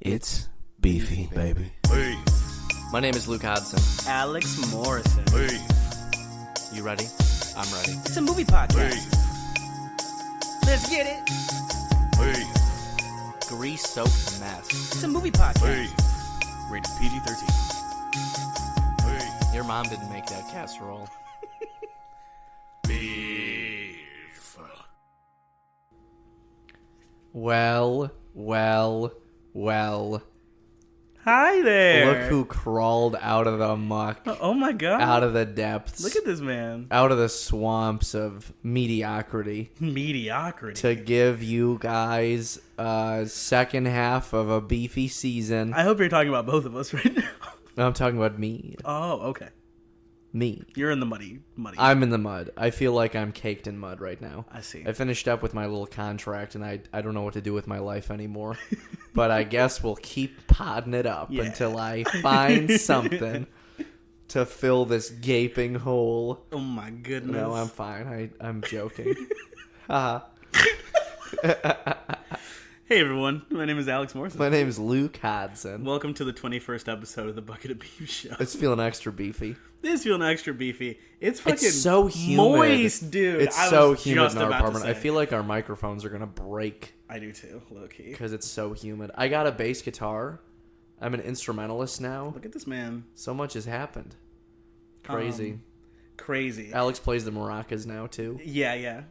It's beefy, baby. Hey. My name is Luke Hodson. Alex Morrison. Hey. You ready? I'm ready. It's a movie podcast. Hey. Let's get it. Hey. Grease-soaked mess. It's a movie podcast. Hey. Rated PG-13. Hey. Your mom didn't make that casserole. Beef. Well. Hi there. Look who crawled out of the muck. Oh my god. Out of the depths. Look at this man. Out of the swamps of mediocrity. Mediocrity. To give you guys a second half of a beefy season. I hope you're talking about both of us right now. I'm talking about me. Oh, okay. Me. You're in the muddy. I'm in the mud. I feel like I'm caked in mud right now. I see. I finished up with my little contract, and I don't know what to do with my life anymore. But I guess we'll keep podding it up until I find something to fill this gaping hole. Oh my goodness. No, I'm fine. I'm joking. Haha. Hey everyone, my name is Alex Morrison. My name is Luke Hodson. Welcome to the 21st episode of the Bucket of Beef Show. It's feeling extra beefy. This is feeling extra beefy. It's fucking so humid. moist, dude. It's so humid just in our about to apartment. I say. feel like our microphones are going to break. I do too, low key. Because it's so humid. I got a bass guitar. I'm an instrumentalist now. Look at this man. So much has happened. Crazy. Crazy. Alex plays the maracas now too. Yeah. Yeah.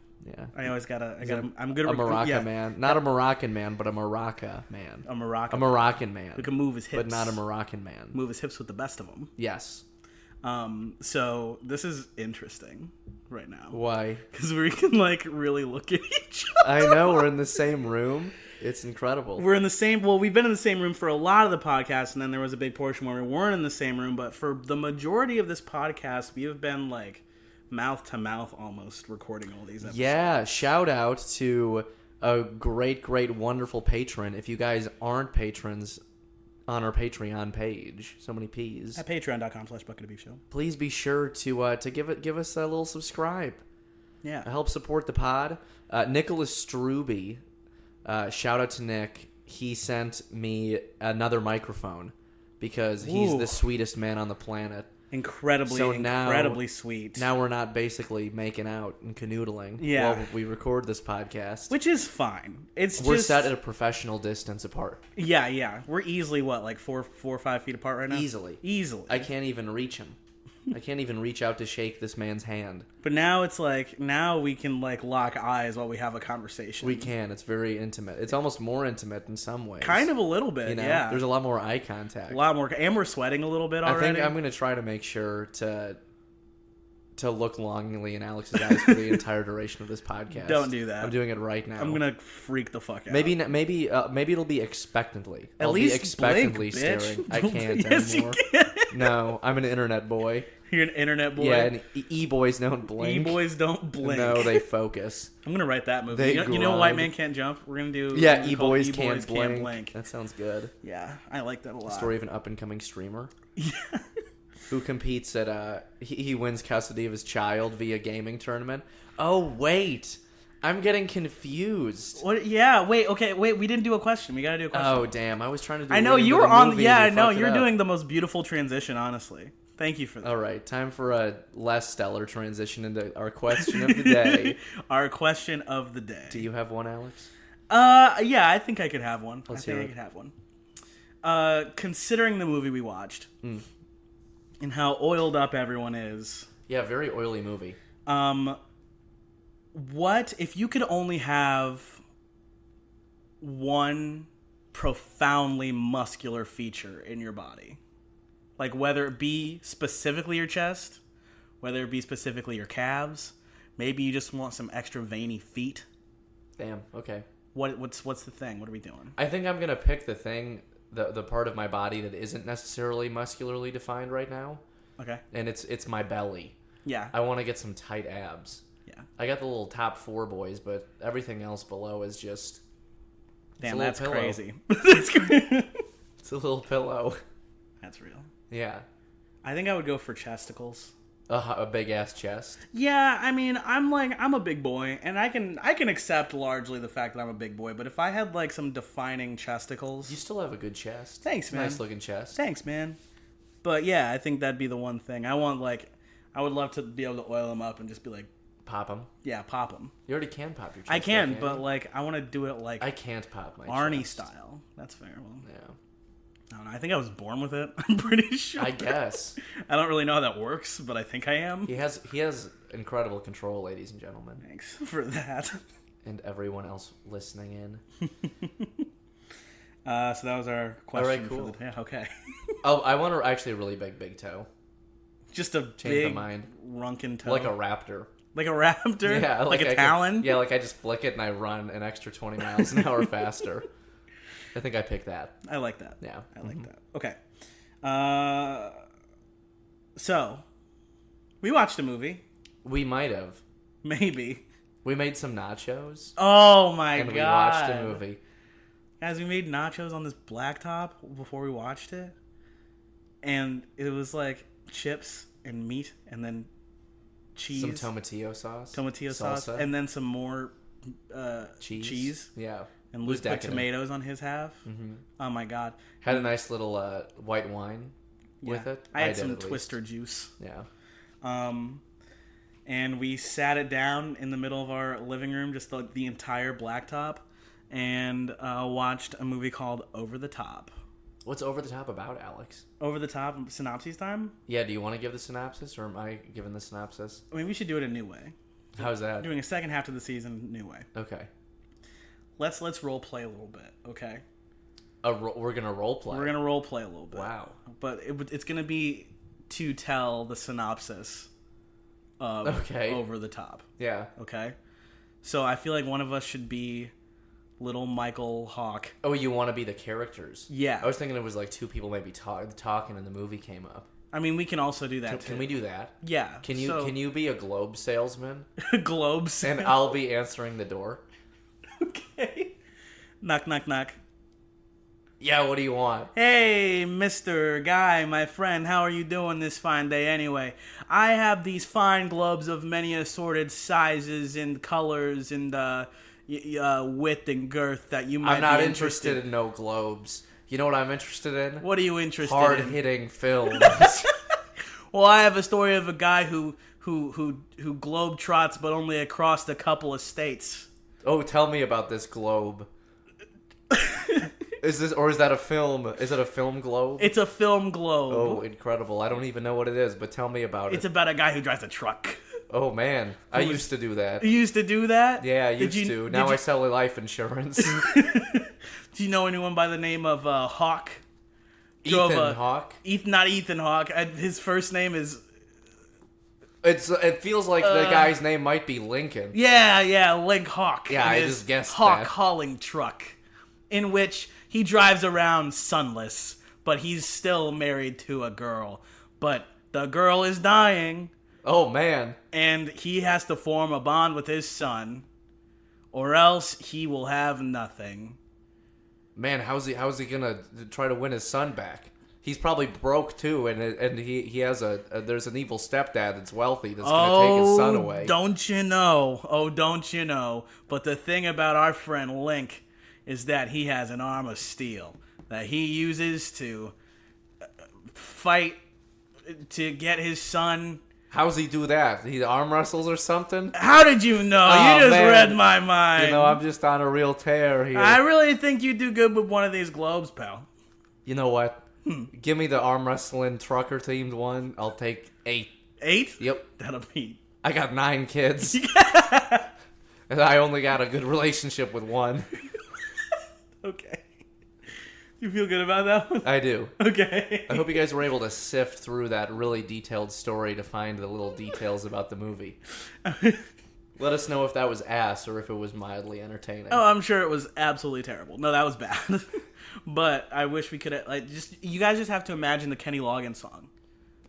I always I'm good at A maraca yeah. man. Not a Moroccan man, but a maraca man. A Moroccan. A Moroccan man. Who can move his hips. But not a Moroccan man. Move his hips with the best of them. Yes. So this is interesting right now. Why? Because we can like really look at each other. I know, we're in the same room. It's incredible. We're in the same, well, we've been in the same room for a lot of the podcast, and then there was a big portion where we weren't in the same room, but for the majority of this podcast, we have been like mouth to mouth almost recording all these episodes. Yeah, shout out to a great, wonderful patron. If you guys aren't patrons on our Patreon page, so many P's. At patreon.com/bucketofbeefshow. Please be sure to give us a little subscribe. Yeah. Help support the pod. Nicholas Struby, shout out to Nick. He sent me another microphone because he's the sweetest man on the planet. Incredibly sweet. Now we're not basically making out and canoodling while we record this podcast. Which is fine. We're set at a professional distance apart. Yeah. We're easily, what, like 4 or 5 feet apart right now? Easily. I can't even reach him. I can't even reach out to shake this man's hand. But now it's like, now we can like lock eyes while we have a conversation. We can. It's very intimate. It's almost more intimate in some ways. Kind of a little bit, you know? yeah. There's a lot more eye contact. A lot more, and we're sweating a little bit already. I think I'm going to try to make sure to look longingly in Alex's eyes for the entire duration of this podcast. Don't do that. I'm doing it right now. I'm going to freak the fuck out. Maybe it'll be expectantly. At least be expectantly blink, staring. bitch. I can't Yes, anymore. You can. No, I'm an internet boy. You're an internet boy. Yeah, and e-boys don't blink. E-boys don't blink. No, they focus. I'm going to write that movie. They You know White Man Can't Jump? We're going to do... Yeah, e-boys can't blink. That sounds good. Yeah, I like that a lot. The story of an up-and-coming streamer. Yeah. Who competes at... He wins custody of his child via gaming tournament. Oh, wait. I'm getting confused. What? Yeah, wait, we didn't do a question. We got to do a question. Oh, damn. I was trying to do I know, you were on... Yeah, I know. You're doing doing the most beautiful transition, honestly. Thank you for that. All right, time for a less stellar transition into our question of the day. Our question of the day. Do you have one, Alex? Yeah, I think I could have one. Let's hear it. I could have one. Considering the movie we watched and how oiled up everyone is. Yeah, very oily movie. What if you could only have one profoundly muscular feature in your body? Like, whether it be specifically your chest, whether it be specifically your calves, maybe you just want some extra veiny feet. Damn, okay. What's the thing? What are we doing? I think I'm going to pick the thing, the part of my body that isn't necessarily muscularly defined right now. Okay. And it's my belly. Yeah. I want to get some tight abs. Yeah. I got the little top 4 boys, but everything else below is just... Damn, that's pillow. crazy. That's crazy. It's a little pillow. That's real. Yeah. I think I would go for chesticles. A big ass chest. Yeah, I mean, I'm a big boy, and I can accept largely the fact that I'm a big boy. But if I had like some defining chesticles, You still have a good chest. Thanks, man. Nice looking chest. thanks, man. But yeah, I think that'd be the one thing I want. Like, I would love to be able to oil them up and just be like, Pop them. yeah, pop them. You already can pop your chest. I can, though, but you? like, I want to do it like I can't pop my Arnie chest. style. That's fair. Well, Yeah. I don't know. I think I was born with it. I'm pretty sure. I guess. I don't really know how that works, but I think I am. He has incredible control, ladies and gentlemen. Thanks for that. And everyone else listening in. So that was our question cool. for the day. Okay. Oh, I want actually a really big toe. Just a Change the big mind. runkin' toe. Like a raptor. Like a raptor? Yeah, Like a I talon? Yeah, like I just flick it and I run an extra 20 miles an hour faster. I think I picked that. I like that. Yeah. I like that. Okay. So, we watched a movie. We might have. Maybe. We made some nachos. Oh my and god. we watched a movie. Guys, we made nachos on this blacktop before we watched it. And it was like chips and meat and then cheese. Some tomatillo sauce. Tomatillo sauce. Salsa. And then some more cheese. Yeah. And It was Luke put decadent. tomatoes on his half. Mm-hmm. Oh my god. Had a nice little white wine with Yeah. it. I had did, some at least. Twister juice. Yeah. And we sat it down in the middle of our living room, just the entire blacktop, and watched a movie called Over the Top. What's Over the Top about, Alex? Over the Top, synopsis time? Yeah, do you want to give the synopsis, or am I giving the synopsis? I mean, we should do it a new way. How's that? Doing a second half of the season, new way. Okay. Let's role play a little bit, okay? We're gonna role play. We're gonna role play a little bit. Wow. But it's gonna be to tell the synopsis of Okay. Over the Top. Yeah. Okay? So I feel like one of us should be little Michael Hawk. Oh, you want to be the characters? Yeah. I was thinking it was like two people maybe talking, and the movie came up. I mean, we can also do that too. Can we do that? Yeah. Can you be a Globe salesman, Globes. and I'll be answering the door? Okay. Knock, knock, knock. Yeah. What do you want? Hey, Mr. Guy, my friend, how are you doing this fine day anyway? I have these fine globes of many assorted sizes and colors and width and girth that you might I'm not be interested in no globes. You know what I'm interested in? What are you interested in? Hard-hitting films. Well, I have a story of a guy who globe trots, but only across a couple of states. Oh, tell me about this globe. Is that a film? Is it a film globe? It's a film globe. Oh, incredible. I don't even know what it is, but tell me about It's it. about a guy who drives a truck. Oh, man. I used to do that. You used to do that? Yeah, I Did used you- to. Now did I you- sell life insurance. Do you know anyone by the name of Hawk? Ethan Hawke. Not Ethan Hawke. His first name is... It feels like the guy's name might be Lincoln. Yeah, Link Hawk. Yeah, And I his just guessed Hawk that. hauling truck, in which he drives around sunless, but he's still married to a girl. But the girl is dying, Oh, man. and he has to form a bond with his son, or else he will have nothing. Man, how's he gonna try to win his son back? He's probably broke too, and he has there's an evil stepdad that's wealthy that's gonna take his son away. Don't you know? Oh, don't you know? But the thing about our friend Link is that he has an arm of steel that he uses to fight to get his son. How's he do that? He arm wrestles or something? How did you know? Oh, You just man. read my mind. You know, I'm just on a real tear here. I really think you do good with one of these globes, pal. You know what? Give me the arm wrestling trucker themed one. I'll take 8. 8? Yep. That'll be... I got 9 kids. And I only got a good relationship with one. Okay. You feel good about that one? I do. Okay. I hope you guys were able to sift through that really detailed story to find the little details about the movie. Let us know if that was ass or if it was mildly entertaining. Oh, I'm sure it was absolutely terrible. No, that was bad. But I wish we could you guys just have to imagine the Kenny Loggins song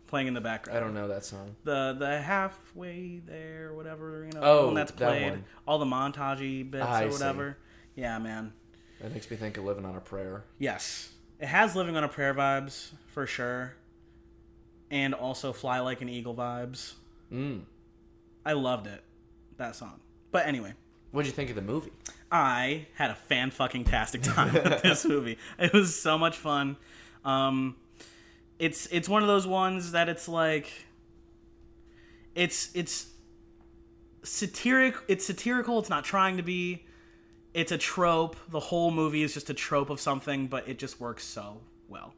playing in the background. I don't know that song. The halfway there, whatever, Oh, when that's that played. one. All the montage bits I or see. whatever. Yeah, man. That makes me think of Living on a Prayer. Yes. It has Living on a Prayer vibes for sure. and also Fly Like an Eagle vibes. I loved it, that song. But anyway, What'd you think of the movie? I had a fan-fucking-tastic time with this movie. It was so much fun. It's one of those ones that it's like it's satirical. It's not trying to be. It's a trope. The whole movie is just a trope of something, but it just works so well,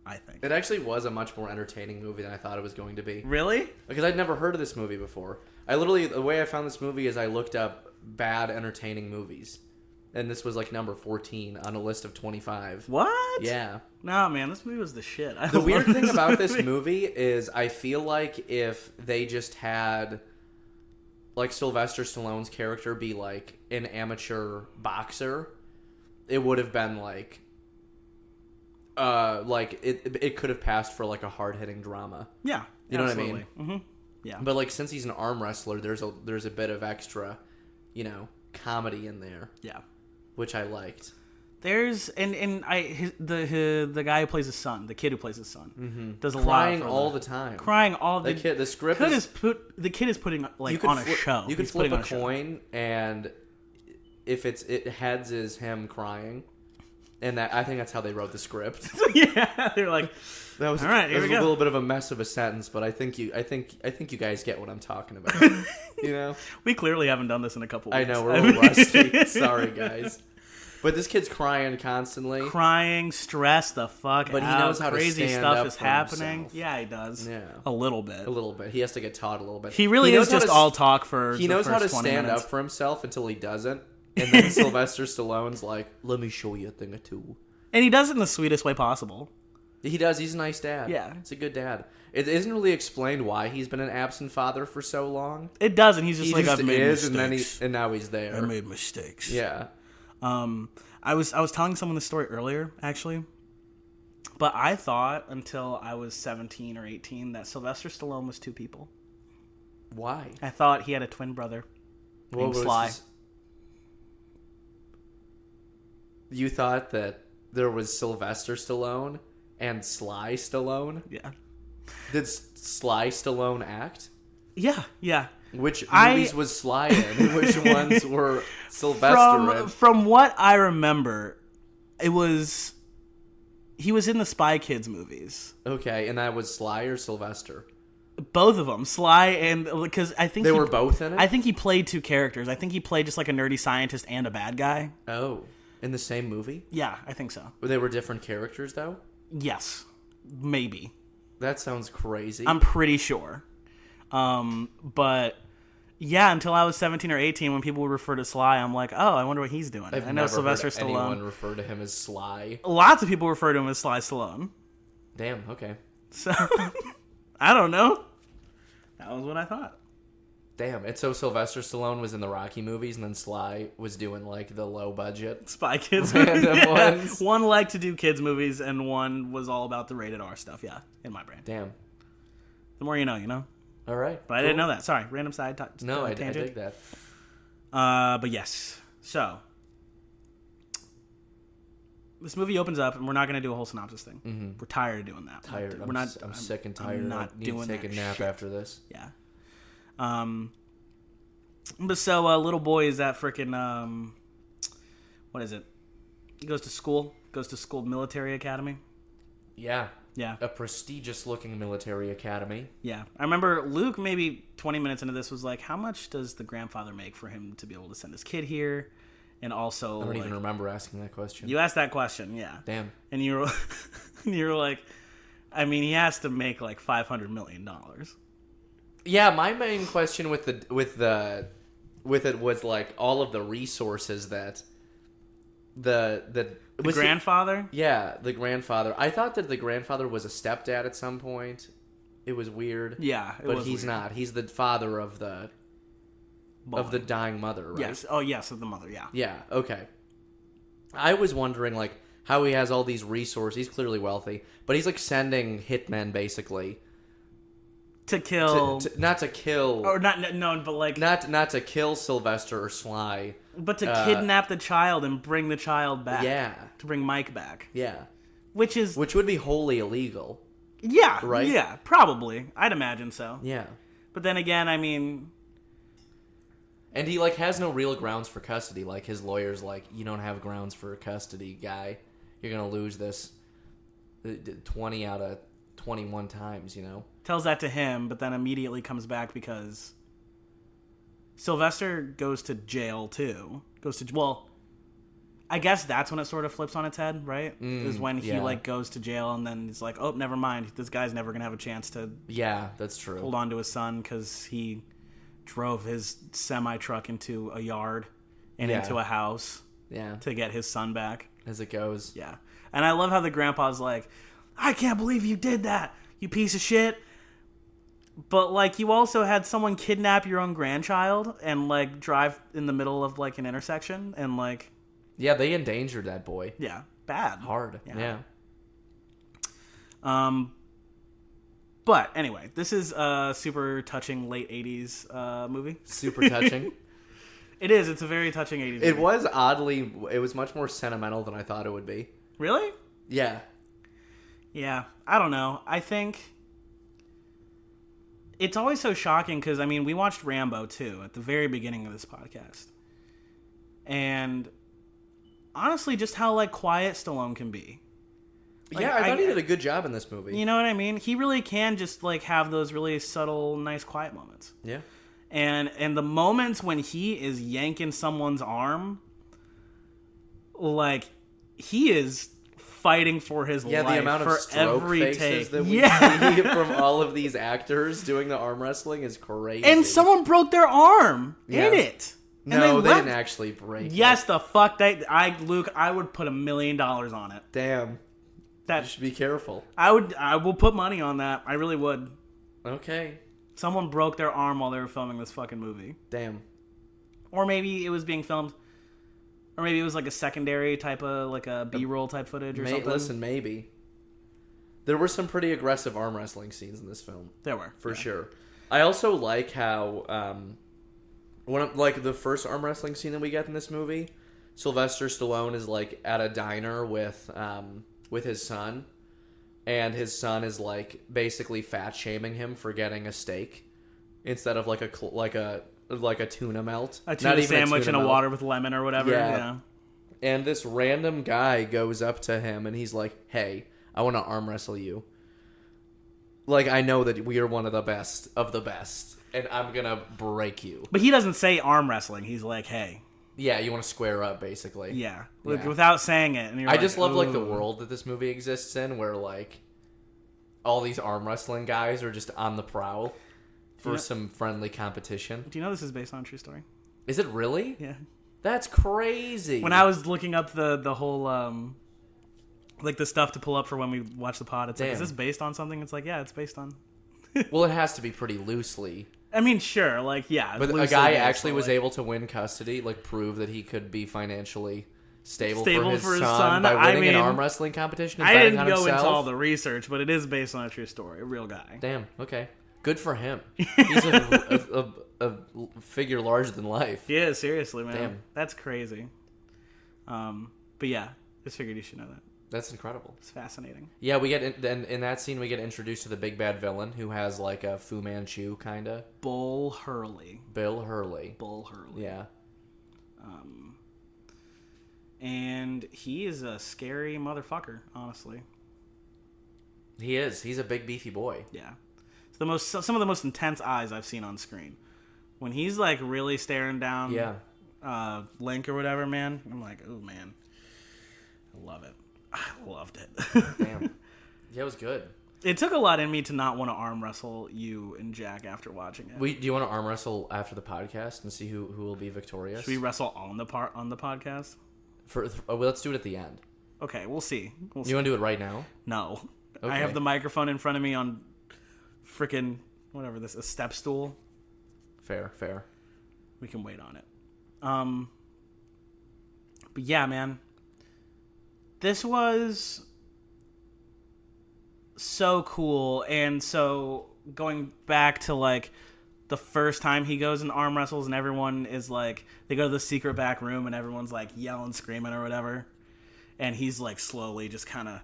I think. It actually was a much more entertaining movie than I thought it was going to be. Really? Because I'd never heard of this movie before. The way I found this movie is I looked up bad entertaining movies. And this was like number 14 on a list of 25. What? Yeah. Nah, man, this movie was the shit. The weird thing about this movie is I feel like if they just had like Sylvester Stallone's character be like an amateur boxer, it would have been like it could have passed for like a hard-hitting drama. Yeah. You know absolutely. what I mean? Mm-hmm. Yeah. But like since he's an arm wrestler, there's a bit of extra, comedy in there, Yeah. which I liked. There's the guy who plays his son, the kid who plays his son, does a Crying lot for all the time. crying all the The script kid is the kid is putting like on a show. You could He's putting flip on a show. coin, and if it heads is him crying, and I think that's how they wrote the script. Yeah, they're like, That was all right, that here was we a go. little bit of a mess of a sentence, but I think you guys get what I'm talking about. We clearly haven't done this in a couple I weeks. know we're a little rusty. Sorry, guys. But this kid's crying constantly. Crying, stressed the fuck But he out. knows how to Crazy stand stuff up is for happening. himself. Yeah, he does. Yeah. A little bit. A little bit. He has to get taught a little bit. He really knows is how just to all talk for He the knows how to first 20 stand minutes. up for himself until he doesn't. And then Sylvester Stallone's like, let me show you a thing or two. And he does it in the sweetest way possible. He does. He's a nice dad. Yeah. He's a good dad. It isn't really explained why he's been an absent father for so long. It doesn't. He's just He like, just I've made is, mistakes. and now he's there. I made mistakes. Yeah. I was telling someone this story earlier, actually. But I thought until I was 17 or 18 that Sylvester Stallone was two people. Why? I thought he had a twin brother named Sly. You thought that there was Sylvester Stallone and Sly Stallone? Yeah. Did Sly Stallone act? Yeah, yeah. Which movies was Sly in? Which ones were Sylvester in? From what I remember, he was in the Spy Kids movies. Okay, and that was Sly or Sylvester? Both of them, Sly and because I think They were both in it? I think he played two characters. I think he played just like a nerdy scientist and a bad guy. Oh, in the same movie? Yeah, I think so. They were different characters, though? Yes, maybe. That sounds crazy. I'm pretty sure. But yeah, until I was 17 or 18, when people would refer to Sly, I'm like, oh, I wonder what he's doing. I've I know never Sylvester heard anyone Stallone. refer to him as Sly. Lots of people refer to him as Sly Stallone. Damn, okay. So, I don't know. That was what I thought. Damn, it's so Sylvester Stallone was in the Rocky movies, and then Sly was doing, like, the low-budget. Spy Kids Random movies. Yeah. ones. One liked to do kids movies, and one was all about the rated R stuff. Yeah, in my brain. Damn. The more you know, you know. All right. But I didn't know that. Sorry, random side No, I tangent. dig that. But yes. So this movie opens up, and we're not going to do a whole synopsis thing. Mm-hmm. We're tired of doing that. Tired. We're not. I'm sick and tired. I'm not I need doing to take a that nap shit. after this. Yeah. But so little boy is at freaking what is it? He goes to school. Military academy. Yeah. Yeah. A prestigious-looking military academy. Yeah. I remember Luke maybe 20 minutes into this was like, how much does the grandfather make for him to be able to send his kid here? And also, I don't even remember asking that question. You asked that question, yeah. Damn. And you were like, I mean, he has to make like $500 million. Yeah, my main question with it was like all of the resources that the grandfather? Yeah, the grandfather. I thought that the grandfather was a stepdad at some point. It was weird. Yeah, but he's not. He's the father of the dying mother, right? Yes. Oh, yes, of the mother. Yeah. Yeah. Okay. I was wondering like how he has all these resources. He's clearly wealthy, but he's like sending hitmen basically to kill, not to kill, or not. No, but like not to kill Sylvester or Sly, but to kidnap the child and bring the child back. Yeah. To bring Mike back. Yeah. Which would be wholly illegal. Yeah, Right? Yeah, probably. I'd imagine so. Yeah. But then again, I mean, And he, like, has no real grounds for custody. Like, his lawyer's like, you don't have grounds for custody, guy. You're going to lose this 20 out of 21 times, you know? tells that to him, but then immediately comes back because Sylvester goes to jail too. Well, I guess that's when it sort of flips on its head, right? Is when he like goes to jail and then it's like, oh, never mind. This guy's never gonna have a chance to That's true. hold on to his son because he drove his semi truck into a yard and into a house to get his son back. As it goes. Yeah, and I love how the grandpa's like, I can't believe you did that, you piece of shit. But, like, you also had someone kidnap your own grandchild and, like, drive in the middle of, like, an intersection and, like... Yeah, they endangered that boy. Yeah, bad. Hard. Yeah. But, anyway, this is a super touching late 80s movie. Super touching. It is. It's a very touching 80s movie. It was oddly... It was much more sentimental than I thought it would be. Really? Yeah. Yeah. I don't know. I think... It's always so shocking because, I mean, we watched Rambo, too, at the very beginning of this podcast. And honestly, just how, like, quiet Stallone can be. Like, yeah, I thought he did a good job in this movie. You know what I mean? He really can just, like, have those really subtle, nice, quiet moments. Yeah. And the moments when he is yanking someone's arm, like, he is fighting for his life. The amount of for stroke every faces take. that we see from all of these actors doing the arm wrestling is crazy. And someone broke their arm in it. No, they didn't actually break Yes, it. the fuck Luke, I would put $1 million on it. Damn. That You should be careful. I will put money on that. I really would. Okay. Someone broke their arm while they were filming this fucking movie. Damn. Or maybe it was being filmed. Or maybe it was like a secondary type of, like a B-roll type footage or something. Listen, maybe. There were some pretty aggressive arm wrestling scenes in this film. There were. For sure. I also like how, the first arm wrestling scene that we get in this movie, Sylvester Stallone is, like, at a diner with his son, and his son is, like, basically fat-shaming him for getting a steak instead of, like a tuna melt. A tuna sandwich and a water with lemon or whatever. Yeah. And this random guy goes up to him and he's like, hey, I want to arm wrestle you. Like, I know that we are one of the best, and I'm going to break you. But he doesn't say arm wrestling. He's like, hey. Yeah, you want to square up, basically. Yeah. Without saying it. And I just love, like, the world that this movie exists in, where, like, all these arm wrestling guys are just on the prowl for some friendly competition. Do you know this is based on a true story? Is it really? Yeah. That's crazy. When I was looking up the whole, like, the stuff to pull up for when we watch the pod, it's like, is this based on something? It's like, yeah, it's based on... Well, it has to be pretty loosely. I mean, sure, like, yeah. But a guy actually was able to win custody, like, prove that he could be financially stable for his son by winning an arm wrestling competition and I betting didn't on go himself. into all the research, but it is based on a true story. A real guy. Damn, okay. Good for him. He's a figure larger than life. Yeah, seriously, man. Damn. That's crazy. But yeah, just figured you should know that. That's incredible. It's fascinating. Yeah, we get in that scene we get introduced to the big bad villain who has like a Fu Manchu kind of. Bill Hurley. Yeah. And he is a scary motherfucker, honestly. He is. He's a big beefy boy. Yeah. It's some of the most intense eyes I've seen on screen. When he's like really staring down Link or whatever, man, I'm like, oh man. I love it. I loved it. Damn. Yeah, it was good. It took a lot in me to not want to arm wrestle you and Jack after watching it. Do you want to arm wrestle after the podcast and see who will be victorious? Should we wrestle on the podcast? Let's do it at the end. Okay, we'll see. You want to do it right now? No. Okay. I have the microphone in front of me on freaking a step stool. Fair. We can wait on it. But yeah, man. This was so cool. And so going back to like the first time he goes and arm wrestles and everyone is like, they go to the secret back room and everyone's like yelling, screaming or whatever. And he's like slowly just kind of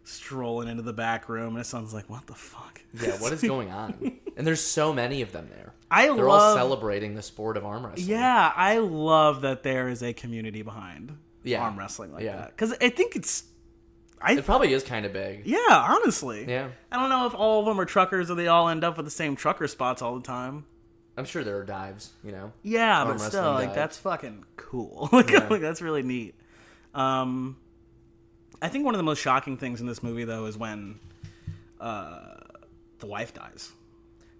strolling into the back room, and his son's like, "What the fuck?" Yeah, what is going on? And there's so many of them there. They're love, all celebrating the sport of arm wrestling. Yeah, I love that there is a community behind arm wrestling like that. Because I think it probably is kind of big. Yeah, honestly. Yeah. I don't know if all of them are truckers or they all end up with the same trucker spots all the time. I'm sure there are dives, you know? Yeah, Arm but still, wrestling like, dives. that's fucking cool. Like, that's really neat. I think one of the most shocking things in this movie, though, is when the wife dies.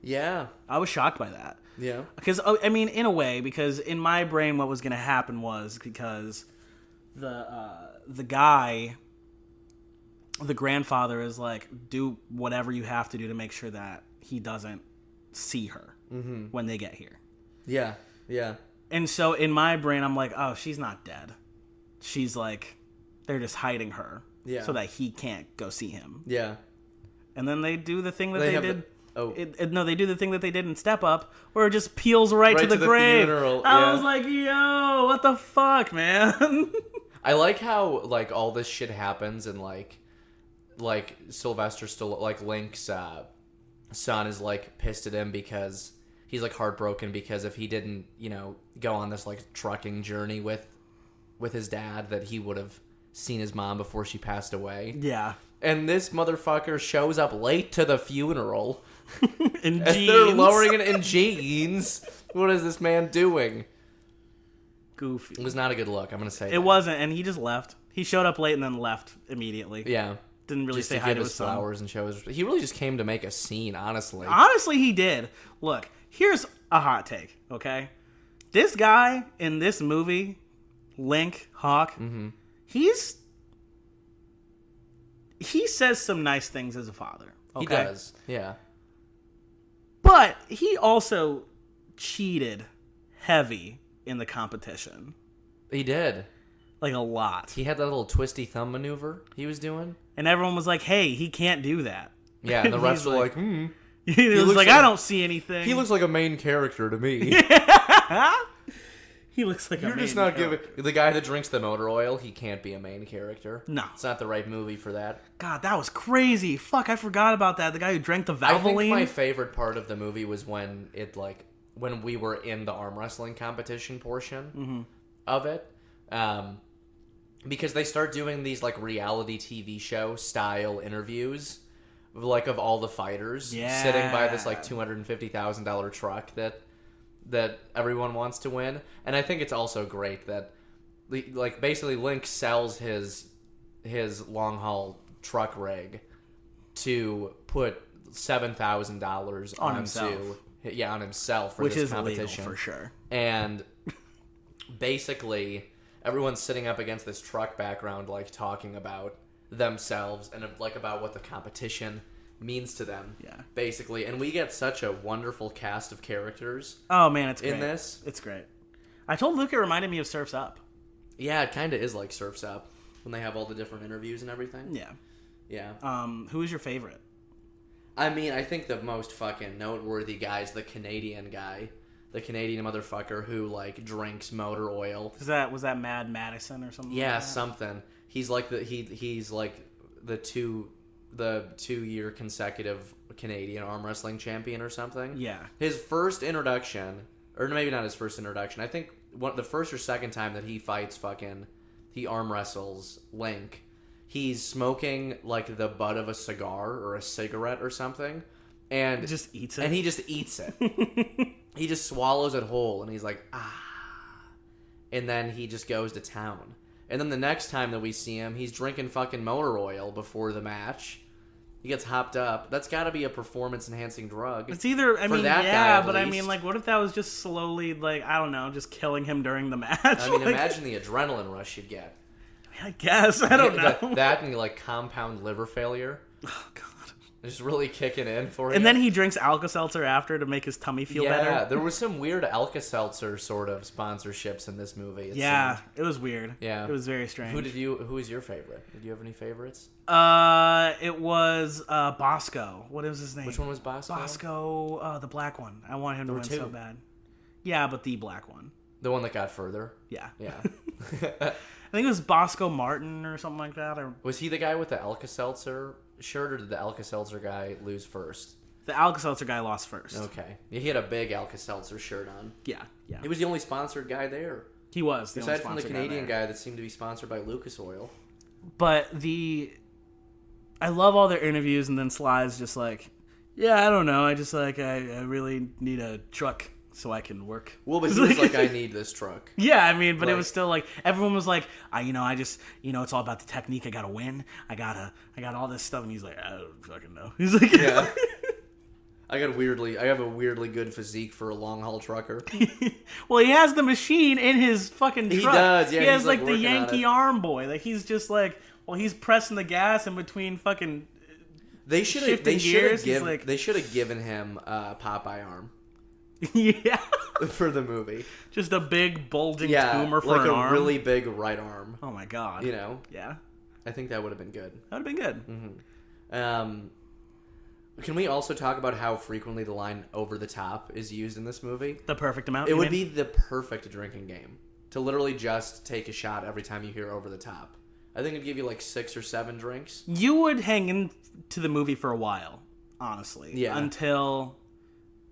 Yeah. I was shocked by that. Yeah. Because, I mean, in a way, because in my brain what was going to happen was because the guy, the grandfather, is like, do whatever you have to do to make sure that he doesn't see her when they get here. Yeah. Yeah. And so in my brain, I'm like, oh, she's not dead. She's like, they're just hiding her so that he can't go see him. Yeah. And then they do the thing that they did. No, they do the thing that they did in Step Up, where it just peels right to the grave. Funeral. I was like, yo, what the fuck, man? I like how like all this shit happens and like Sylvester still like Link's son is like pissed at him because he's like heartbroken because if he didn't, you know, go on this like trucking journey with his dad, that he would have seen his mom before she passed away. Yeah. And this motherfucker shows up late to the funeral. In As jeans. they're lowering it in jeans. What is this man doing? Goofy. It was not a good look, I'm going to say It that. wasn't, and he just left. He showed up late and then left immediately. Yeah. Didn't really Just say to hi give to his his son. flowers and show his... He really just came to make a scene, honestly. Honestly, he did. Look, here's a hot take, okay? This guy in this movie, Link, Hawk, he says some nice things as a father. Okay? He does, yeah. But he also cheated heavy in the competition. He did. Like, a lot. He had that little twisty thumb maneuver he was doing. And everyone was like, hey, he can't do that. Yeah, and the refs He's were like, He was looks like, like- I don't see anything. He looks like a main character to me. He looks like You're a just main not character. giving... The guy that drinks the motor oil, he can't be a main character. No. It's not the right movie for that. God, that was crazy. Fuck, I forgot about that. The guy who drank the I think Valvoline. my favorite part of the movie was when when we were in the arm wrestling competition portion of it, because they start doing these like reality TV show style interviews, like of all the fighters sitting by this like $250,000 truck that everyone wants to win, and I think it's also great that like basically Link sells his long haul truck rig to put $7,000 On himself. on himself for Which this is competition illegal for sure. And basically everyone's sitting up against this truck background, like talking about themselves and like about what the competition means to them. Yeah. Basically, and we get such a wonderful cast of characters. Oh man, it's great. In this. It's great. I told Luke it reminded me of Surf's Up. Yeah, it kind of is like Surf's Up when they have all the different interviews and everything. Yeah. Yeah. Who is your favorite? I mean, I think the most fucking noteworthy guy is the Canadian guy. The Canadian motherfucker who, like, drinks motor oil. Was that Mad Madison or something? Yeah, like that? something. He's like he's like the 2-year consecutive Canadian arm wrestling champion or something. Yeah. His first introduction, or maybe not his first introduction, I think the first or second time that he fights he arm wrestles Link, he's smoking like the butt of a cigar or a cigarette or something, and Just eats it? and he just eats it. He just swallows it whole, and he's like, and then he just goes to town. And then the next time that we see him, he's drinking fucking motor oil before the match. He gets hopped up. That's got to be a performance-enhancing drug. It's either, I For mean, that guy, yeah, at but I least. mean, like, what if that was just slowly, like, I don't know, just killing him during the match? I mean, Like, imagine the adrenaline rush you'd get. I guess. I don't know. That and, like, compound liver failure. Oh, God. Just really kicking in for him. And then he drinks Alka-Seltzer after to make his tummy feel Yeah, better. there was some weird Alka-Seltzer sort of sponsorships in this movie. It Yeah, seemed. it was weird. Yeah. It was very strange. Who was your favorite? Did you have any favorites? It was Bosco. What was his name? Which one was Bosco? Bosco, the black one. I want him to There win were so two. bad. Yeah, but the black one. The one that got further. Yeah. Yeah. I think it was Bosco Martin or something like that. Or Was he the guy with the Alka-Seltzer shirt, or did the Alka-Seltzer guy lose first? the Alka-Seltzer guy lost first. Okay. Yeah, he had a big Alka-Seltzer shirt on. Yeah. He was the only sponsored guy there. He was. The Aside only from the sponsor Canadian there. guy that seemed to be sponsored by Lucas Oil. But I love all their interviews, and then Sly's just like, yeah, I don't know. I just like, I really need a truck so I can work. Well, but he was like, I need this truck. Yeah, I mean, but it Like- was still like, everyone was like, I just, it's all about the technique. I gotta win. I got all this stuff. And he's like, I don't fucking know. He's like, Yeah. I have a weirdly good physique for a long haul trucker. Well, he has the machine in his fucking truck. He does, yeah, He has he's, like, like the working on Yankee it. arm boy. Like, he's just like, he's pressing the gas in between fucking. They should Shifting gears, he's have like- they should have given him a Popeye arm Yeah. for the movie. Just a big bulging Yeah, tumor for like an a arm. really big right arm. Oh my god. You know, Yeah. I think that would have been good. That would have been good. Can we also talk about how frequently the line "over the top" is used in this movie? The perfect amount. It you would mean? be the perfect drinking game to literally just take a shot every time you hear "over the top." I think it'd give you like 6 or 7 drinks. You would hang into the movie for a while, honestly. Yeah. Until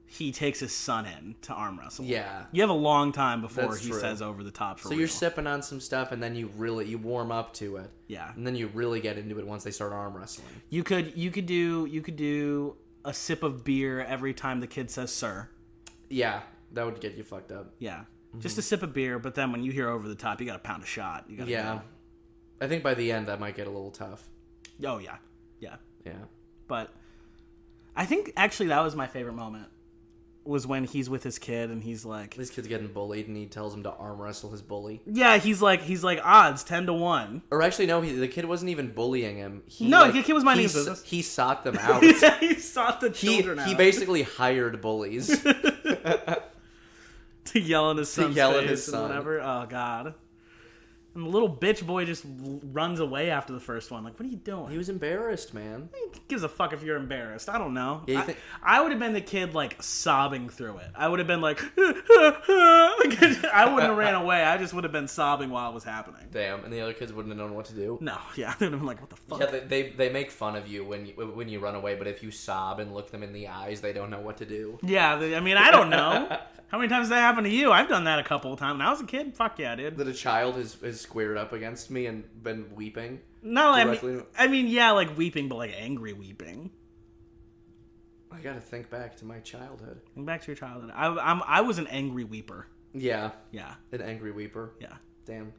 he takes his son in to arm wrestle. Yeah. You have a long time before That's he true. says over the top for So real. you're sipping on some stuff, and then you warm up to it. Yeah. And then you really get into it once they start arm wrestling. You could do a sip of beer every time the kid says sir. Yeah, that would get you fucked up. Yeah. Just a sip of beer, but then when you hear over the top, you got to pound a shot. You gotta Yeah. I think by the end that might get a little tough. go. Oh yeah. Yeah. Yeah. But I think actually that was my favorite moment. Was when he's with his kid and he's like, This kid's getting bullied, and he tells him to arm wrestle his bully. yeah, he's like odds 10-1. Or actually, no, the kid wasn't even bullying him. No, the kid was minding his he business. He sought them out. He sought the children out He basically hired bullies. to yell in his son's yell at face his son. and whatever. Oh god. And the little bitch boy just runs away after the first one. Like, what are you doing? He was embarrassed, man. Who gives a fuck if you're embarrassed? I don't know. Yeah, you think- I would have been the kid, like, sobbing through it. I would have been like, I wouldn't have ran away. I just would have been sobbing while it was happening. Damn, and the other kids wouldn't have known what to do. No, yeah. They would have been like, what the fuck? Yeah, they make fun of you when you run away, but if you sob and look them in the eyes, they don't know what to do. Yeah, I mean, I don't know. How many times has that happened to you? I've done that a couple of times. When I was a kid, fuck yeah, dude. That a child has squared up against me and been weeping. No, directly- I mean, yeah, like weeping, but like angry weeping. I gotta think back to my childhood. Think back to your childhood. I was an angry weeper. Yeah, Yeah, an angry weeper. yeah. Damn.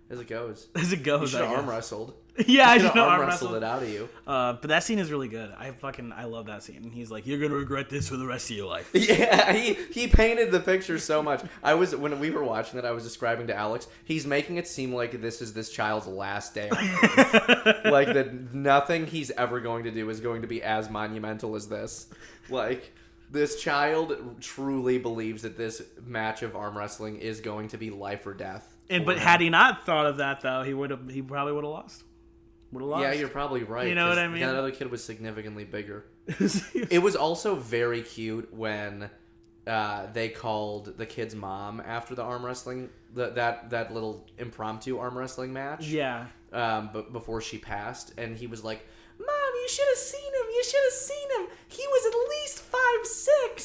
As it goes. As it goes, You should I have guess. arm wrestled. Yeah, I You should should have have arm arm wrestled wrestled. it out of you. But that scene is really good. I love that scene. And he's like, "You're gonna regret this for the rest of your life." Yeah, he painted the picture so much. When we were watching it, I was describing to Alex. He's making it seem like this is this child's last day on Earth. Like that nothing he's ever going to do is going to be as monumental as this. Like this child truly believes that this match of arm wrestling is going to be life or death. But had he not thought of that though, he probably would have lost. Would have lost. Yeah, you're probably right. You know what 'cause I mean? That other kid was significantly bigger. It was also very cute when they called the kid's mom after the arm wrestling, that little impromptu arm wrestling match. Yeah. But before she passed, and he was like, "Mom, you should have seen him. You should have seen him. He was at least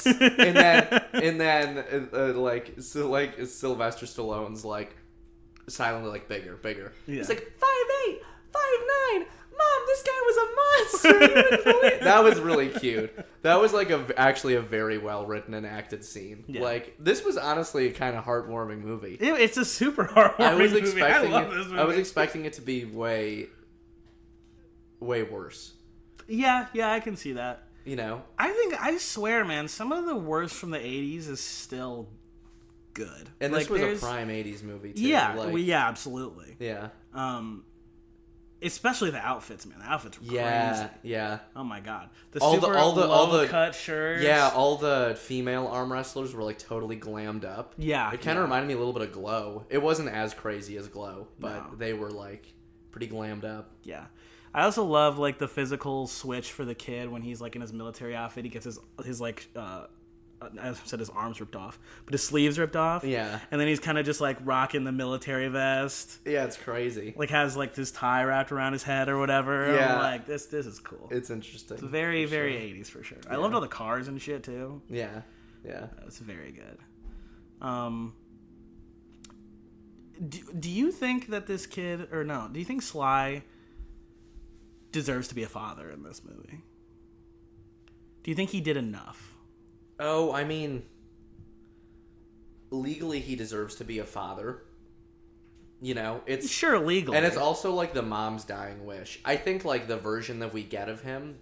5'6". and then Sylvester Stallone's like silently like bigger. Yeah. He's like 5'8", 5'9". Mom, this guy was a monster. You wouldn't believe-" That was really cute. That was like actually a very well written and acted scene. Yeah. Like this was honestly a kind of heartwarming movie. It's a super heartwarming I was movie. expecting I love this movie. I was expecting it to be way worse. Yeah, I can see that. You know? I swear, man, some of the worst from the 80s is still good. And Like, this was there's- a prime 80s movie too. Yeah, Like, yeah, absolutely. yeah. Especially the outfits, man. The outfits were Yeah, crazy. yeah. Oh my god, All the cut shirts. Yeah, all the female arm wrestlers were like totally glammed up. Yeah, It kind of reminded me a little bit of Glow. It wasn't as crazy as Glow, but No. they were like pretty glammed up. Yeah. I also love like the physical switch for the kid when he's like in his military outfit. He gets his like as I said, his arms ripped off, but his sleeves ripped off. Yeah. And then he's kind of just like rocking the military vest. Yeah, it's crazy. Like has like this tie wrapped around his head or whatever. Yeah. I'm like, this is cool. It's interesting. It's very, very 80s for sure. I loved all the cars and shit too. Yeah. Yeah. It's very good. Do you think that this kid, or no, do you think Sly deserves to be a father in this movie? Do you think he did enough? Oh, I mean, legally he deserves to be a father. You know, it's Sure, legally. and it's also like the mom's dying wish. I think like the version that we get of him,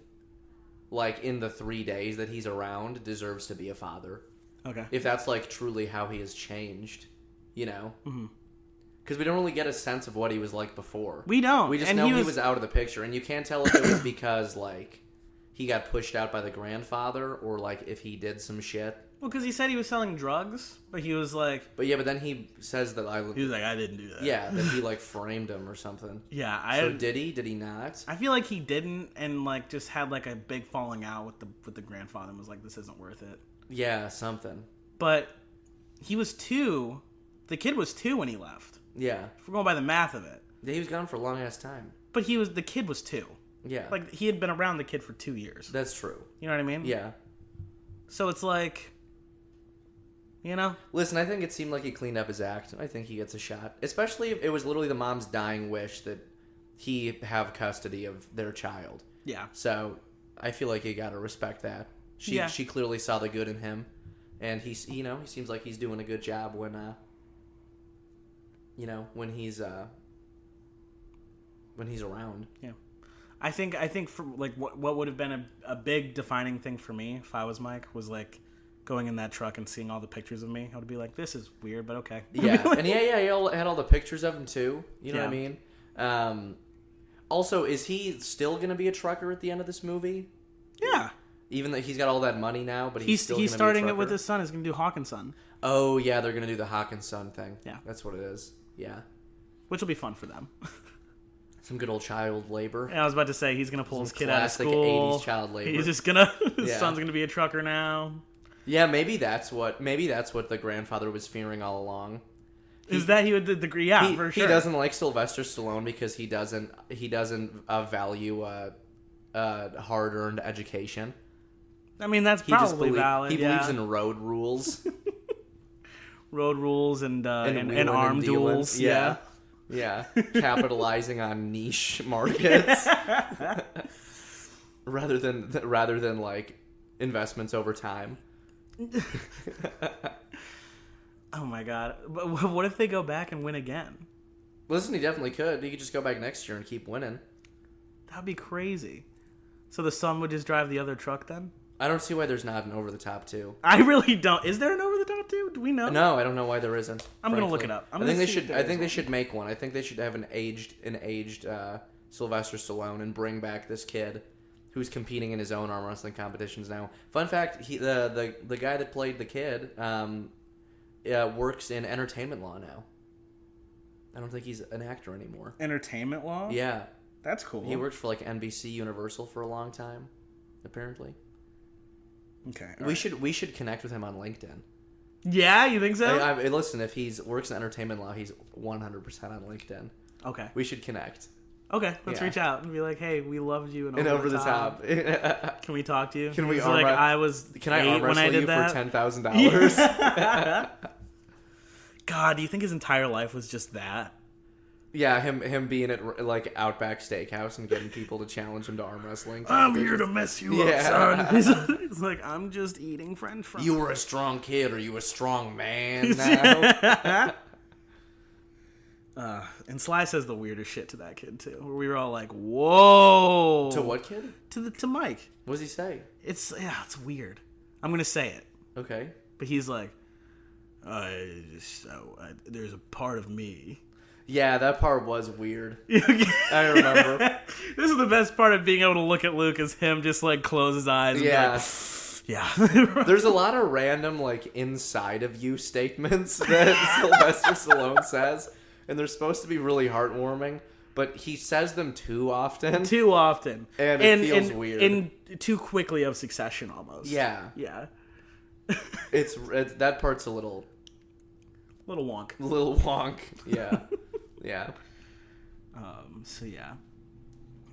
like in the 3 days that he's around, deserves to be a father. Okay. If that's like truly how he has changed, you know. Because we don't really get a sense of what he was like before. We don't. We just And know he was out of the picture, and you can't tell if it was because like he got pushed out by the grandfather or like if he did some shit. Well, because he said he was selling drugs, but he was like... But yeah, but then he says that He was like, I didn't do that. yeah, that he like framed him or something. Yeah, So did he? Did he not? I feel like he didn't, and like just had like a big falling out with the grandfather and was like, this isn't worth it. Yeah, something. But he was 2. The kid was 2 when he left. Yeah. If we're going by the math of it. He was gone for a long ass time. But the kid was 2. Yeah. Like, he had been around the kid for 2 years. That's true. You know what I mean? Yeah. So it's like, you know? Listen, I think it seemed like he cleaned up his act. I think he gets a shot. Especially if it was literally the mom's dying wish that he have custody of their child. Yeah. So I feel like you gotta respect that. She clearly saw the good in him. And he seems like he's doing a good job when he's around. Yeah. I think for like what would have been a big defining thing for me if I was Mike was like going in that truck and seeing all the pictures of me. I would be like, this is weird, but okay. Yeah, and he had all the pictures of him too. You know what I mean? Also, is he still gonna be a trucker at the end of this movie? Yeah. Even though he's got all that money now, but he's still he's gonna starting be a it with trucker? his son. He's gonna do Hawkins' son, Oh yeah, they're gonna do the Hawkins son thing. Yeah. That's what it is. Yeah, which will be fun for them. some good old child labor. Yeah, I was about to say he's gonna pull his Some kid out of classic school. 80s child labor. He's just gonna his Yeah. son's gonna be a trucker now. Yeah, maybe that's what the grandfather was fearing all along. Is that he would agree? Yeah, for sure. He doesn't like Sylvester Stallone because he doesn't value hard-earned education. I mean, that's He just probably valid. He yeah. believes in road rules road rules and wheeling and arm dealing. duels. Yeah, yeah, capitalizing on niche markets rather than like investments over time. Oh my god! But what if they go back and win again? Listen, he definitely could. He could just go back next year and keep winning. That'd be crazy. So the son would just drive the other truck then? I don't see why there's not an over the top too. I really don't. Is there an over the top too? Do we know? No, I don't know why there isn't. I'm gonna look frankly. it up. I think they should make one. I think they should have an aged Sylvester Stallone and bring back this kid who's competing in his own arm wrestling competitions now. Fun fact: the guy that played the kid works in entertainment law now. I don't think he's an actor anymore. Entertainment law? Yeah, That's cool. he worked for like NBC Universal for a long time, apparently. Okay. We should connect with him on LinkedIn. Yeah, you think so? Listen, if he works in entertainment law, he's 100% on LinkedIn. Okay. We should connect. Okay, let's Yeah. reach out and be like, hey, we loved you And over the top. Can we talk to you? Can we He's arm like, wrest- I was Can I 8 arm when I wrestle did you that. for $10,000? God, do you think his entire life was just that? Yeah, him being at like Outback Steakhouse and getting people to challenge him to arm wrestling. I'm here to mess you Yeah. up, son. He's like, I'm just eating French fries. You were a strong kid, or you a strong man now? And Sly says the weirdest shit to that kid too, where we were all like, "Whoa!" To what kid? To Mike. What does he say? It's weird. I'm gonna say it, Okay. but he's like, "There's a part of me." Yeah, that part was weird. I remember. This is the best part of being able to look at Luke is him just like close his eyes. And Yeah. Be like, yeah. There's a lot of random, like, inside of you statements that Sylvester Stallone says, and they're supposed to be really heartwarming, but he says them too often. Too often, And it feels weird. and too quickly of succession almost. Yeah. Yeah. It's that part's a little wonk. wonk. Yeah. Yeah. So yeah,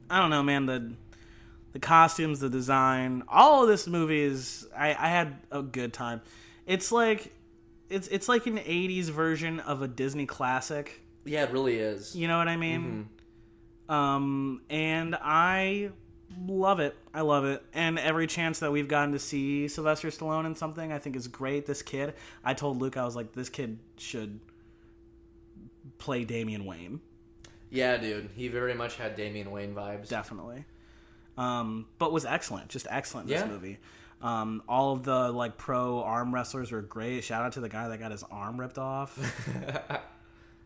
I don't know, man. The costumes, the design, all of this movie is. I had a good time. It's like it's like an '80s version of a Disney classic. Yeah, it really is. You know what I mean? And I love it. I love it. And every chance that we've gotten to see Sylvester Stallone in something, I think is great. This kid, I told Luke, I was like, this kid should play Damian Wayne. Yeah, dude. He very much had Damian Wayne vibes. Definitely. But was excellent. Just excellent in this Yeah. movie. All of the like pro arm wrestlers were great. Shout out to the guy that got his arm ripped off.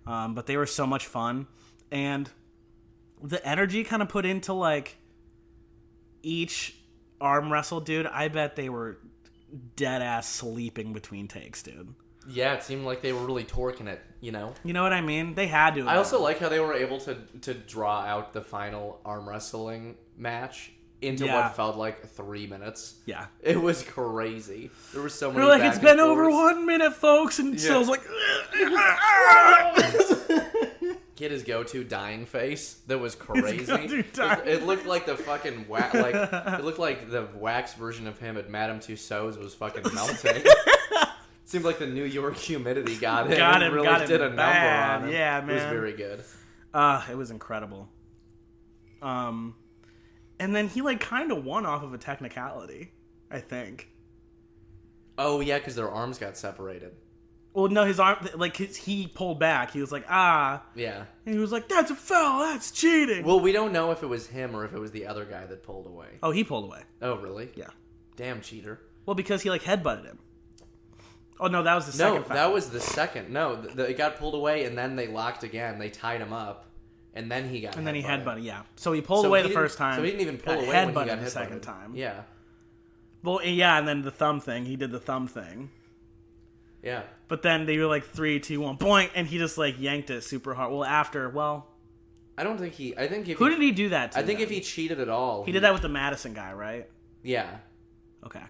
But they were so much fun. And the energy kind of put into like each arm wrestle, dude. I bet they were dead ass sleeping between takes, dude. Yeah, it seemed like they were really torquing it, you know? You know what I mean? They had to. I also like how they were able to draw out the final arm wrestling match into Yeah. what felt like 3 minutes. Yeah. It was crazy. There were so many They're like, back it's and been over forths. 1 minute, folks. And Sill's like... Get his go-to dying face. That was crazy. go-to dying It looked like the fucking it looked like the wax version of him at Madame Tussauds was fucking melting. Seemed like the New York humidity got him. Got and him, really got him did a number bad. on him. Yeah, It was man. very good. It was incredible. And then he like kind of won off of a technicality, I think. Oh yeah, because their arms got separated. Well, no, his arm, like he pulled back. He was like, ah. Yeah. And he was like, that's a foul. That's cheating. Well, we don't know if it was him or if it was the other guy that pulled away. Oh, he pulled away. Oh, really? Yeah. Damn cheater. Well, because he like headbutted him. Oh no, that was the second No, foul. that was the second. No, it got pulled away and then they locked again. They tied him up, and then he got. And then he headbutted. headbutted. Yeah. So he pulled So away he the didn't- first time. So he didn't even pull got away when he headbutted got the headbutted. second time. Yeah. Well, yeah, and then the thumb thing. He did the thumb thing. Yeah. But then they were like 3, 2, 1, boink, and he just like yanked it super hard. I don't think he. I think if Who he, did he do that to? I think then? if he cheated at all, He did that with the Madison guy, right? Yeah. Okay.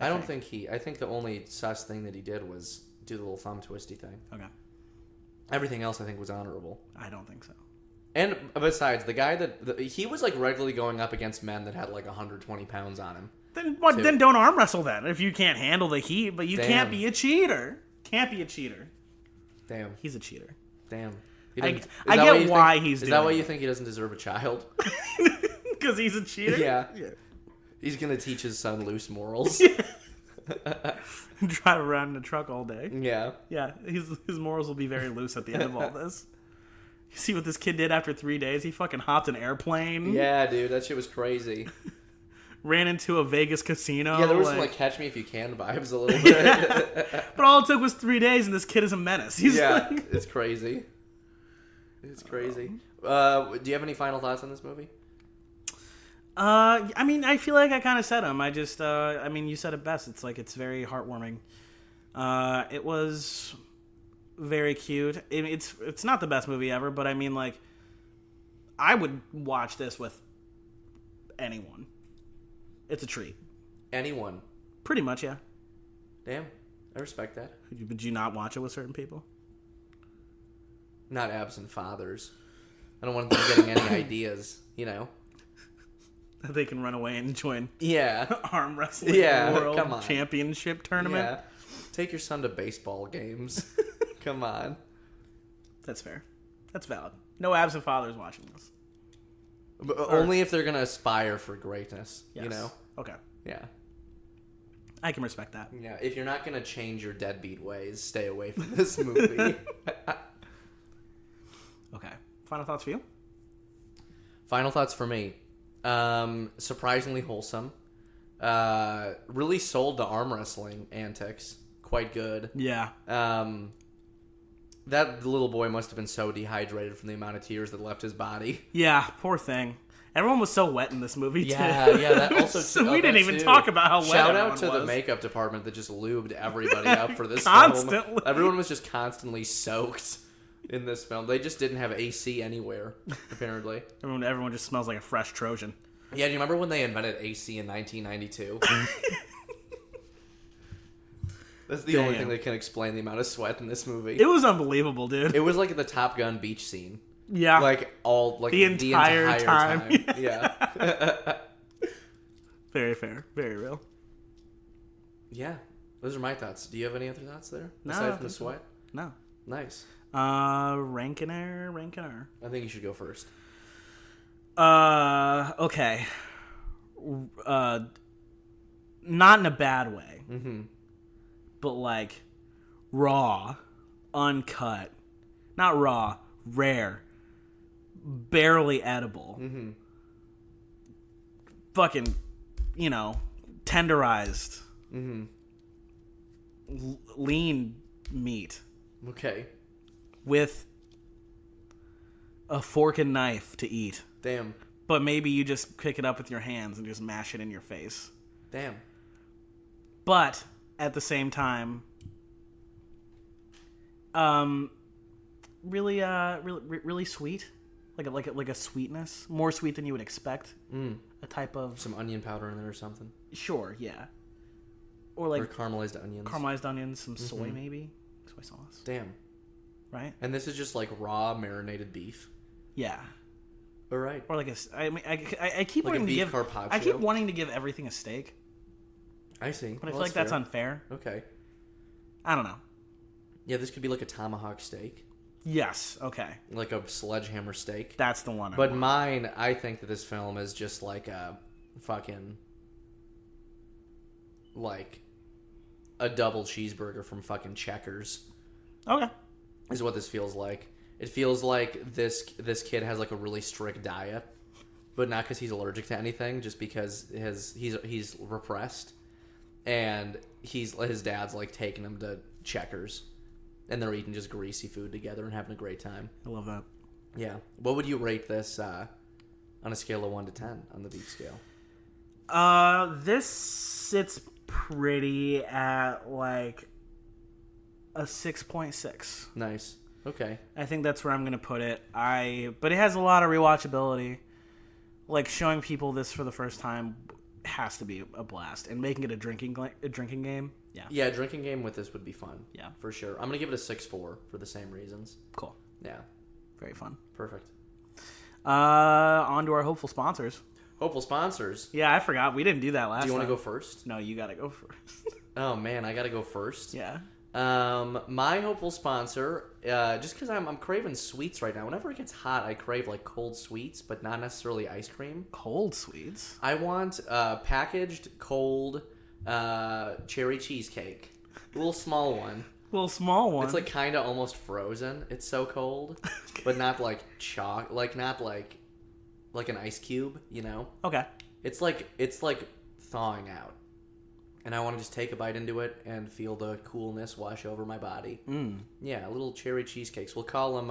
I don't think he. I think the only sus thing that he did was do the little thumb twisty thing. Okay. Everything else, I think, was honorable. I don't think so. And besides, the guy he was like regularly going up against men that had like 120 pounds on him. Then what? Too. Then don't arm wrestle then if you can't handle the heat. But you Damn. can't be a cheater. Can't be a cheater. Damn. He's a cheater. Damn. I Is get that you why think- he's Is doing that why you it. think he doesn't deserve a child? Because he's a cheater. Yeah. He's gonna teach his son loose morals. Drive around in a truck all day. Yeah. Yeah, his morals will be very loose at the end of all this. You see what this kid did after 3 days? He fucking hopped an airplane. Yeah, dude, that shit was crazy. Ran into a Vegas casino. Yeah, there was some like Catch Me If You Can vibes a little bit. But all it took was 3 days, and this kid is a menace. He's Yeah, like, it's crazy. It's crazy. Do you have any final thoughts on this movie? I mean, I feel like I kind of said them. I just, I mean, you said it best. It's like, it's very heartwarming. It was very cute. It's not the best movie ever, but I mean, like, I would watch this with anyone. It's a treat. Anyone? Pretty much, yeah. Damn, I respect that. Would you not watch it with certain people? Not absent fathers. I don't want them getting any ideas, you know? That they can run away and join Yeah. arm wrestling Yeah, world come on. championship tournament. Yeah. Take your son to baseball games. Come on. That's fair. That's valid. No absent fathers watching this. But only if they're going to aspire for greatness, Yes. you know? Okay. Yeah. I can respect that. Yeah, if you're not going to change your deadbeat ways, stay away from this movie. Okay. Final thoughts for you? Final thoughts for me. Surprisingly wholesome. Really sold the arm wrestling antics. Quite good. Yeah. That little boy must have been so dehydrated from the amount of tears that left his body. Yeah, poor thing. Everyone was so wet in this movie, too. Yeah, that also. So we didn't even talk about how wet Shout out everyone to the was. makeup department that just lubed everybody up for this Constantly. film. Everyone was just constantly soaked in this film. They just didn't have AC anywhere, apparently. Everyone just smells like a fresh Trojan. Yeah, do you remember when they invented AC in 1992? That's the only Damn. thing that can explain the amount of sweat in this movie. It was unbelievable, dude. It was like the Top Gun beach scene. Yeah. Like the entire time. Yeah. Very fair. Very real. Yeah. Those are my thoughts. Do you have any other thoughts there? No, I Aside don't from the think so. sweat? No. Nice. Rankin-er. I think you should go first. Okay. Not in a bad way. Mm-hmm. But like raw, uncut. Not raw, rare. Barely edible. Mm-hmm. Fucking, tenderized. Mm-hmm. Lean meat Okay. with a fork and knife to eat. Damn. But maybe you just pick it up with your hands and just mash it in your face. Damn. But at the same time, really sweet, like a sweetness, more sweet than you would expect. A type of Some onion powder in there or something. sure, yeah, or like Or caramelized onions. caramelized onions, some soy maybe, soy sauce, Damn. right? And this is just like raw marinated beef. Yeah, All right. or like I keep Like a wanting to beef give carpaccio? I keep wanting to give everything a steak, I see. but I feel like that's fair. unfair. Okay. I don't know. Yeah, this could be like a tomahawk steak. Yes, okay, Like a sledgehammer steak. that's the one. But mine, I think that this film is just like a fucking, like, a double cheeseburger from fucking Checkers. Okay. Is what this feels like. It feels like this kid has like a really strict diet, but not because he's allergic to anything, just because he's repressed, and his dad's like taking him to Checkers, and they're eating just greasy food together and having a great time. I love that. Yeah. What would you rate this on a scale of 1 to 10 on the beef scale? This sits pretty at like a 6.6. Nice. Okay. I think that's where I'm gonna put it. But it has a lot of rewatchability. Like showing people this for the first time has to be a blast, and making it a drinking game. Yeah. Yeah, drinking game with this would be fun. Yeah. For sure. I'm gonna give it a 6.4 for the same reasons. Cool. Yeah. Very fun. Perfect. On to our hopeful sponsors. Hopeful sponsors. Yeah, I forgot. We didn't do that last time. Do you want to go first? No, you gotta go first. Oh man, I gotta go first. Yeah. My hopeful sponsor, just because I'm craving sweets right now. Whenever it gets hot, I crave like cold sweets, but not necessarily ice cream. Cold sweets. I want packaged cold cherry cheesecake, a little small one. Little small one. It's like kind of almost frozen. It's so cold, but not like not like an ice cube. You know? Okay. It's like thawing out. And I want to just take a bite into it and feel the coolness wash over my body. Yeah, little cherry cheesecakes. We'll call them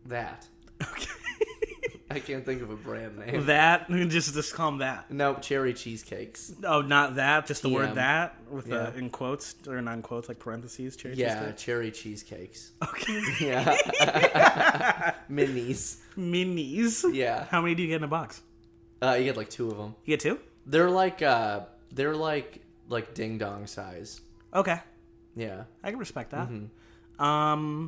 that. Okay. I can't think of a brand name. That just call them that. No, cherry cheesecakes. Oh, not that. Just the word TM. that with Yeah. in quotes or non quotes, like parentheses. Cherry Yeah, cheesecake? cherry cheesecakes. Okay. Yeah. Minis. Minis. Yeah. How many do you get in a box? You get like 2 of them. You get 2? They're like ding dong size. Okay. Yeah. I can respect that. Mm-hmm.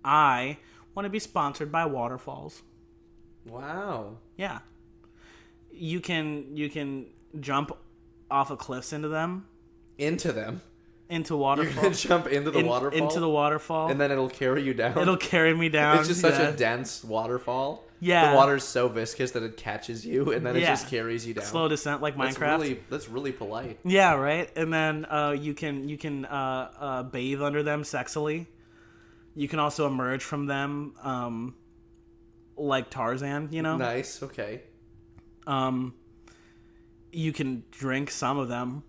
I want to be sponsored by waterfalls. Wow. Yeah. You can jump off of cliffs into them. Into them. Into You're waterfalls. gonna jump into the waterfall. Into the waterfall. And then it'll carry you down. It'll carry me down. It's just such a dense waterfall. Yeah. The water's so viscous that it catches you, and then it just carries you down. Slow descent like Minecraft. That's really polite. Yeah, right. And then you can bathe under them sexily. You can also emerge from them like Tarzan, you know? Nice. Okay. You can drink some of them.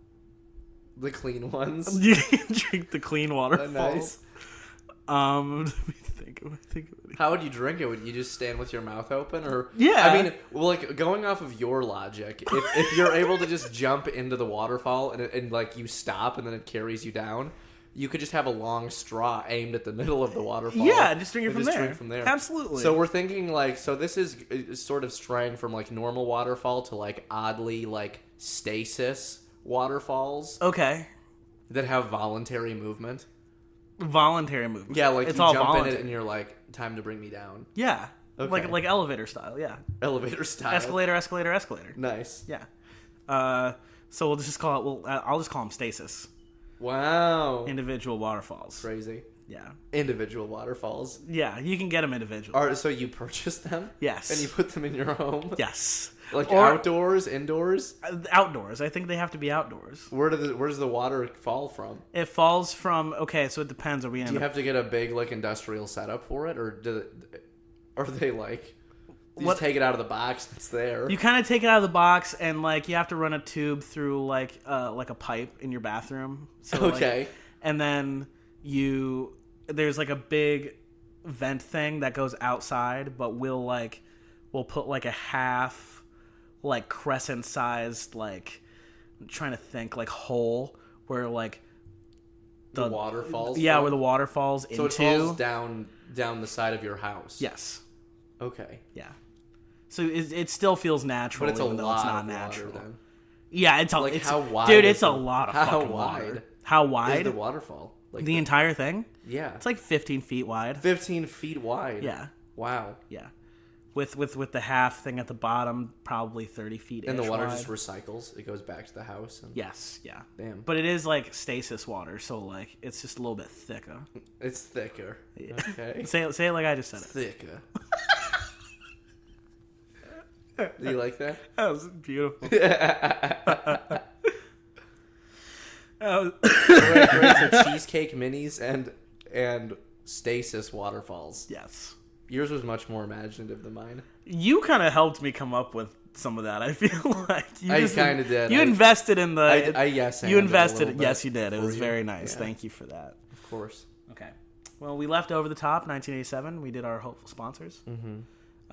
The clean ones. You can drink the clean waterfalls. Nice. Let me think of it. How would you drink it? Would you just stand with your mouth open, or Yeah. I mean, well, like going off of your logic, if you're able to just jump into the waterfall and like you stop and then it carries you down, you could just have a long straw aimed at the middle of the waterfall. Yeah, just drink it and from just there. drink from there. Absolutely. So we're thinking like, so this is sort of straying from like normal waterfall to like oddly like stasis waterfalls Okay. that have voluntary movement. Voluntary movement. Yeah, like it's you all jump voluntary. in it and you're like, time to bring me down. Yeah. Okay. Like elevator style, yeah. Elevator style. Escalator, escalator, escalator. Nice. Yeah. So we'll just call it. I'll just call them stasis. Wow. Individual waterfalls. Crazy. Yeah. Individual waterfalls. Yeah. You can get them individually. So you purchase them? Yes. And you put them in your home? Yes. Like Or- outdoors, indoors? Outdoors. I think they have to be outdoors. Where does the water fall from? It falls from. Okay, so it depends. Are we in? Do you have to get a big like industrial setup for it, or are they like you What- just take it out of the box and it's there? You kind of take it out of the box and like you have to run a tube through like a pipe in your bathroom. So, Okay. Like, and then there's like a big vent thing that goes outside, but we'll put like a half like crescent sized like I'm trying to think like hole where like the water falls. yeah from? where the water falls So into it falls down the side of your house. yes Okay. yeah. So it still feels natural, But it's a even though lot it's not of natural. water then. Yeah, it's a Like, it's, how wide dude. is It's a the- lot of how fucking wide water. How Is wide? the waterfall? Like The entire thing? yeah. It's like 15 feet wide. 15 feet wide. Yeah, Wow. yeah. With the half thing at the bottom, probably 30 feet. And the water wide. just recycles. It goes back to the house. And Yes, yeah. Damn. But it is like stasis water, so like it's just a little bit thicker. It's thicker. Okay. Say it like I just said it. Thicker. Do you like that? That was beautiful. Great. So cheesecake minis and stasis waterfalls. Yes. Yours was much more imaginative than mine. You kind of helped me come up with some of that. I feel like you I just- kinda did. You invested in the. yes. You invested. A little Yes, bit you did. It for was you. very nice. Yeah. Thank you for that. Of course. Okay. Well, we left Over the Top, 1987. We did our hopeful sponsors. Mm-hmm.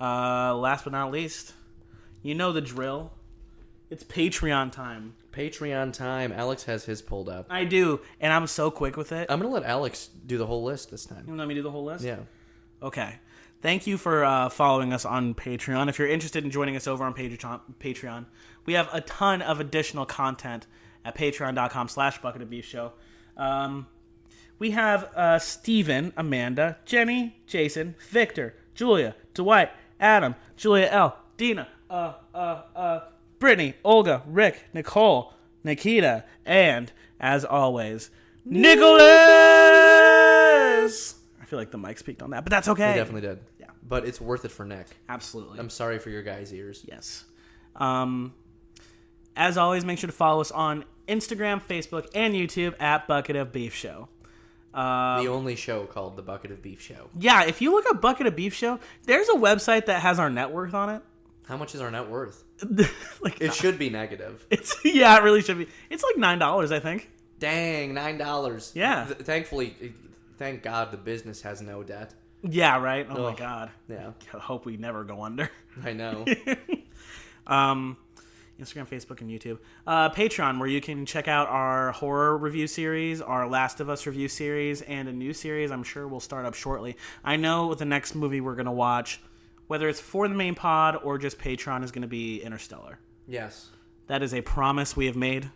Last but not least, you know the drill. It's Patreon time. Patreon time. Alex has his pulled up. I do, and I'm so quick with it. I'm gonna let Alex do the whole list this time. You let me do the whole list? Yeah. Okay. Thank you for following us on Patreon. If you're interested in joining us over on Patreon, we have a ton of additional content at patreon.com/bucketofbeefshow. We have Steven, Amanda, Jenny, Jason, Victor, Julia, Dwight, Adam, Julia L, Dina, Brittany, Olga, Rick, Nicole, Nikita, and, as always, Nicholas! I feel like the mic speaked on that, but that's okay. We definitely did. Yeah. But it's worth it for Nick. Absolutely. I'm sorry for your guys' ears. Yes. As always, make sure to follow us on Instagram, Facebook, and YouTube at Bucket of Beef Show. The only show called The Bucket of Beef Show. Yeah, if you look up Bucket of Beef Show, there's a website that has our net worth on it. How much is our net worth? Like It should be negative. it's yeah, it really should be. It's like $9, I think. Dang, $9. Yeah. Thankfully, thank God the business has no debt. Yeah, right. Oh my Ugh. god. Yeah, I hope we never go under. I know. Instagram, Facebook, and YouTube. Patreon, where you can check out our horror review series, our Last of Us review series, and a new series I'm sure will start up shortly. I know the next movie we're going to watch, whether it's for the main pod or just Patreon, is going to be Interstellar. Yes. That is a promise we have made,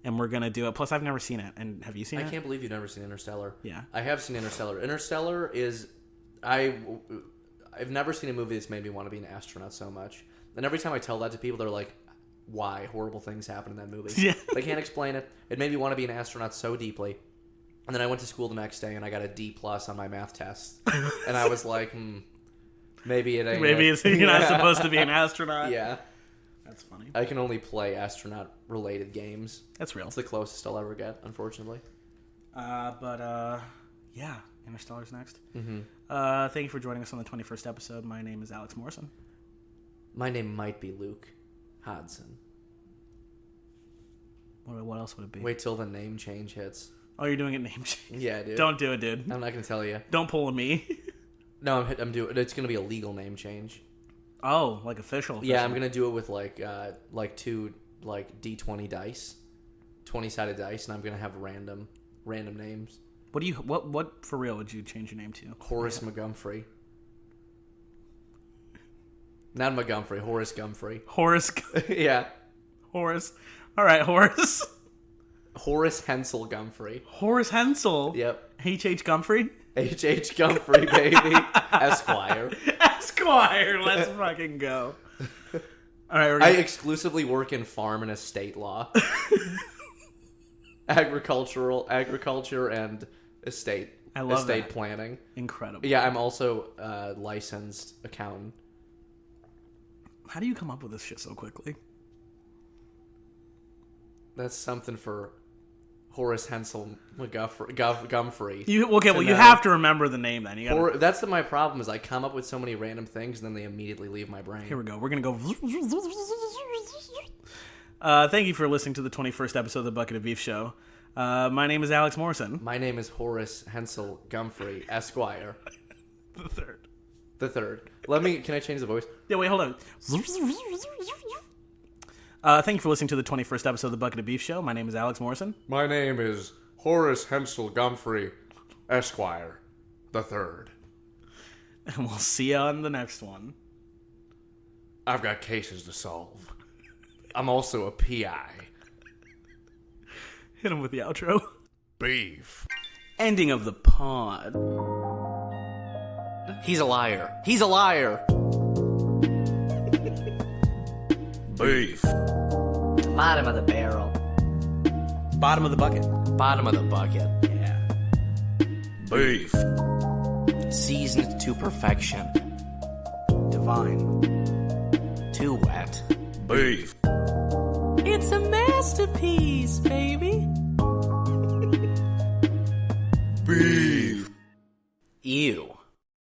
and we're going to do it. Plus, I've never seen it. And have you seen it? I can't believe you've never seen Interstellar. Yeah. I have seen Interstellar. Interstellar is... I've never seen a movie that's made me want to be an astronaut so much. And every time I tell that to people, they're like, why? Horrible things happen in that movie. Yeah. They can't explain it. It made me want to be an astronaut so deeply. And then I went to school the next day and I got a D+ on my math test. And I was like, maybe it ain't Maybe it. you're not supposed to be an astronaut. Yeah. That's funny. I can only play astronaut-related games. That's real. It's the closest I'll ever get, unfortunately. Yeah, Interstellar's next. Mm-hmm. Thank you for joining us on the 21st episode. My name is Alex Morrison. My name might be Luke Hodson. What else would it be? Wait till the name change hits. Oh, you're doing it name change. Yeah, dude. Don't do it, dude. I'm not gonna tell you. Don't pull a me. No, I'm doing. It's gonna be a legal name change. Oh, like official. Yeah, I'm gonna do it with like two D20 dice, 20-sided dice, and I'm gonna have random random names. What for real would you change your name to? Horace McGumphrey. Not Montgomery, Horace Gumfrey. Horace. Yeah. Horace. All right, Horace. Horace Hensel Gumfrey. Horace Hensel. Yep. H.H. Gumfrey. H.H. Gumfrey, baby. Esquire. Esquire. Let's fucking go. All right, I exclusively work in farm and estate law. Agriculture and estate. I love estate that. planning. Incredible. Yeah, I'm also a licensed accountant. How do you come up with this shit so quickly? That's something for Horace Hensel Gumfrey. You have to remember the name then. That's my problem is I come up with so many random things and then they immediately leave my brain. Here we go. We're gonna go. Thank you for listening to the 21st episode of the Bucket of Beef Show. My name is Alex Morrison. My name is Horace Hensel Gumfrey, Esquire. The third. Can I change the voice? Yeah, wait, hold on. Thank you for listening to the 21st episode of the Bucket of Beef Show. My name is Alex Morrison. My name is Horace Hensel Gumfrey, Esquire, the third. And we'll see you on the next one. I've got cases to solve. I'm also a PI. Hit him with the outro. Beef. Ending of the pod. He's a liar. He's a liar. Beef. Bottom of the barrel. Bottom of the bucket. Bottom of the bucket. Yeah. Beef. Seasoned to perfection. Divine. Too wet. Beef. It's a masterpiece,